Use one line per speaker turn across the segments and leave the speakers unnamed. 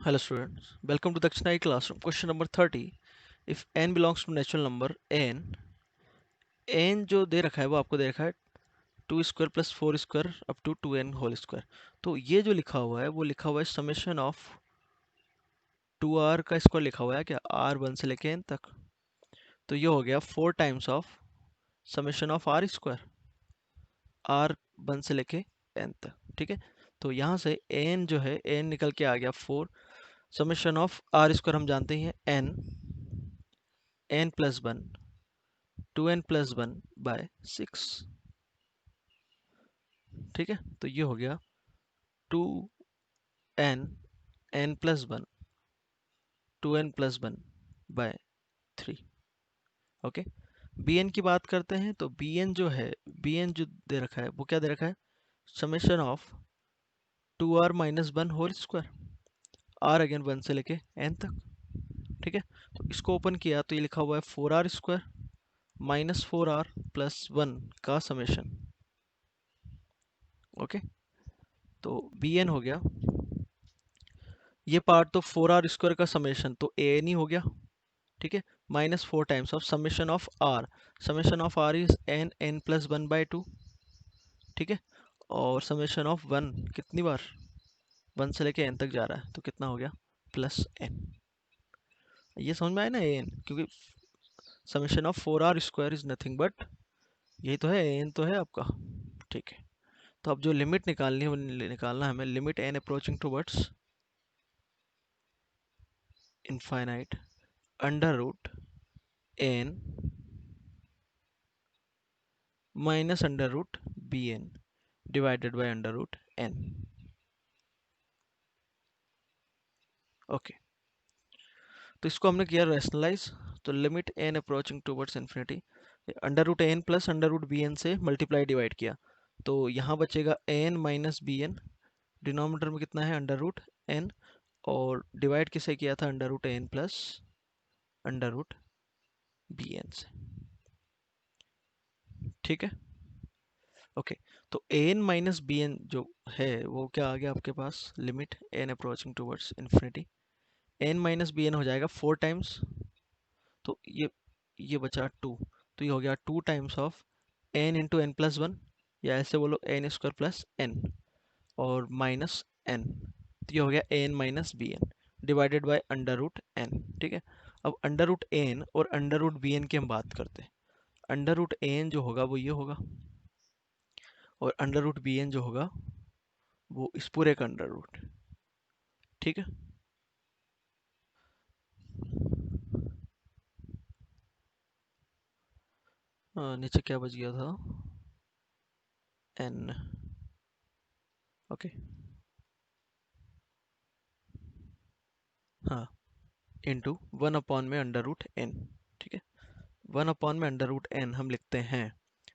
Hello students, welcome to Dakshinai classroom. Question number 30. If n belongs to natural number n जो दे रखा है वो आपको दे रखा है 2 square plus 4 square up to 2n whole square. तो ये जो लिखा हुआ है वो लिखा हुआ है समेशन ऑफ 2r का स्क्वायर लिखा हुआ है क्या, r 1 से लेके n तक। तो ये हो गया 4 times of summation of r square, r 1 से लेके n तक। ठीक है, तो यहाँ से n जो है n निकल के आ गया 4। समेशन ऑफ r स्क्वायर हम जानते ही हैं n plus 1 2n plus 1 bye 6। ठीक है, तो ये हो गया 2n n plus 1 2n plus 1 by 3। Okay, bn की बात करते हैं तो bn जो है, bn जो दे रखा है वो क्या दे रखा है, summation of 2r minus 1 whole square, r again 1 से लेके n तक। ठीक है, तो इसको ओपन किया तो ये लिखा हुआ है 4r square minus 4r plus 1 का समेशन। ओके, तो bn हो गया, ये पार्ट तो 4r स्क्वायर का समेशन तो an ही हो गया। ठीक है, minus 4 times of summation of r, summation of r is n plus 1 by 2। ठीक है, और समेशन ऑफ 1 कितनी बार, 1 से लेके n तक जा रहा है तो कितना हो गया, प्लस n। ये समझ में आया ना an, क्योंकि summation of 4r square is nothing but यही तो है, an तो है आपका। ठीक है, तो अब जो लिमिट निकालनी है वो निकालना है हमें, limit n approaching towards infinite under root n minus under root bn divided by under root n। Okay, तो इसको हमने किया रैशनलाइज, तो limit n approaching towards infinity, under root n plus under root bn से multiply divide किया तो यहाँ बचेगा n माइनस bn, डिनोमिनेटर में कितना है अंडर रूट n, और डिवाइड किसे किया था, under root n plus under root bn से। ठीक है, ओके, तो an माइनस bn जो है वो क्या आ गया आपके पास, limit n approaching towards infinity, n minus bn हो जाएगा 4 टाइम्स, तो ये बचा 2, तो ये हो गया 2 times of n into N plus 1, या ऐसे बोलो n स्क्वायर प्लस n और माइनस n, तो ये हो गया n minus B N divided by under root n। ठीक है, अब अंडर रूट n और अंडर रूट बी एन की हम बात करते हैं। अंडर रूट n जो होगा वो ये होगा, और अंडर रूट बी एन जो होगा वो इस पूरे का अंडर रूट। ठीक है, नीचे क्या बच गया था, n। ओके, हाँ, इंटू 1 अपॉन में अंडर रूट n। ठीक है, 1 अपॉन में अंडर रूट n हम लिखते हैं।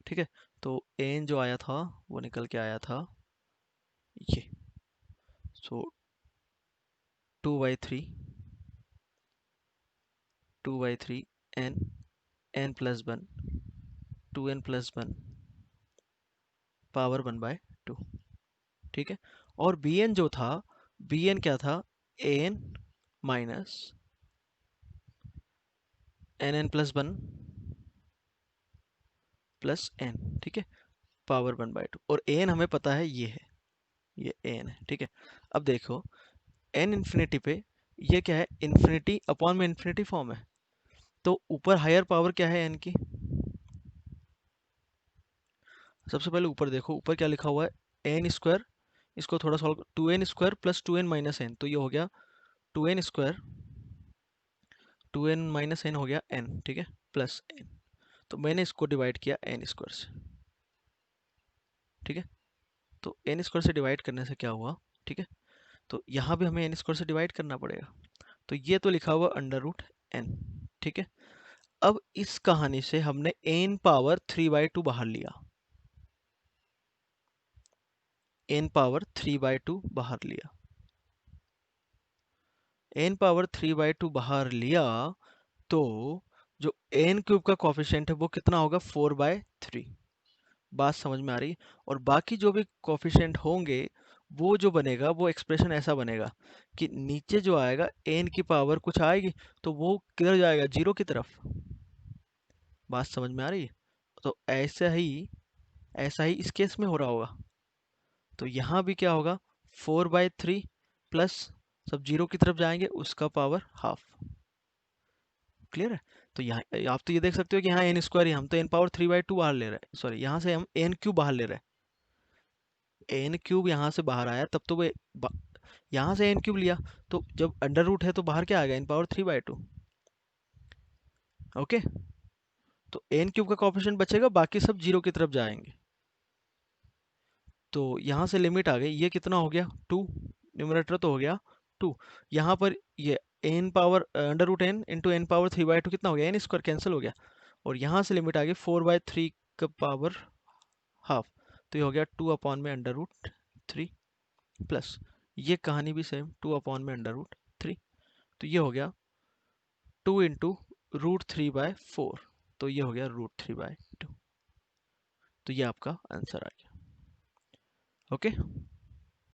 ठीक है, तो n जो आया था वो निकल के आया था ये, सो 2/3 2/3 n n plus 1 2n plus 1 power 1/2। ठीक है, और bn जो था, bn क्या था, an minus n plus 1 plus n। ठीक है, पावर 1/2, और an हमें पता है ये है, ये an है। ठीक है, अब देखो n इन्फिनिटी पे ये क्या है, इन्फिनिटी अपॉन में इन्फिनिटी फॉर्म है, तो ऊपर हायर पावर क्या है n की, सबसे पहले ऊपर देखो, ऊपर क्या लिखा हुआ है, एन स्क्वायर, इसको थोड़ा solve, 2n square plus 2n minus n, तो ये हो गया 2n square 2n minus n हो गया n। ठीक है, प्लस n, तो मैंने इसको डिवाइड किया n स्क्वायर से। ठीक है, तो n स्क्वायर से डिवाइड करने से क्या हुआ, ठीक है, तो यहाँ भी हमें n स्क्वायर से डिवाइड करना पड़ेगा, तो ये तो लिखा हुआ अंडर रूट n। ठीक है, अब इस कहानी से हमने n पावर 3/2 बाहर लिया, n पावर 3/2 बाहर लिया, n पावर 3/2 बाहर लिया, तो जो n क्यूब का कॉफिशिएंट है वो कितना होगा, 4/3। बात समझ में आ रही है, और बाकी जो भी कॉफिशिएंट होंगे वो जो बनेगा वो एक्सप्रेशन ऐसा बनेगा कि नीचे जो आएगा एन की पावर कुछ आएगी, तो वो किधर जाएगा, जीरो की तरफ। बात समझ में आ रही है? तो ऐसा ही इस केस में हो रहा होगा। तो यहाँ भी क्या होगा, 4/3 प्लस, सब जीरो की तरफ जाएंगे, उसका पावर हाफ। क्लियर है? तो यहाँ आप तो ये देख सकते हो कि यहाँ एन स्क्वायर, हम तो n⁻³ बाहर ले रहे हैं, सॉरी यहाँ से हम n³ बाहर ले रहे हैं। n³ यहाँ से बाहर आया तब तो वो यहाँ से n³ लिया, तो जब अंडर रूट है तो बाहर क्या आएगा, n⁻3/2। ओके, तो n³ का कोएफिशिएंट बचेगा, बाकी सब जीरो की तरफ जाएंगे। तो यहाँ से लिमिट आ गई, ये कितना हो गया, 2, न्यूमरेटर तो हो गया 2। यहाँ पर ये n power under root N into n⁻3/2 कितना हो गया, n स्क्वायर कैंसिल हो गया, और यहाँ से लिमिट आ गई 4/3 का पावर हाफ, तो ये हो गया 2/√3 प्लस, ये कहानी भी सेम, 2/√3, तो ये हो गया 2 × √3/4, तो ये हो गया √3/2। तो ये आपका आंसर आ गया। ओके।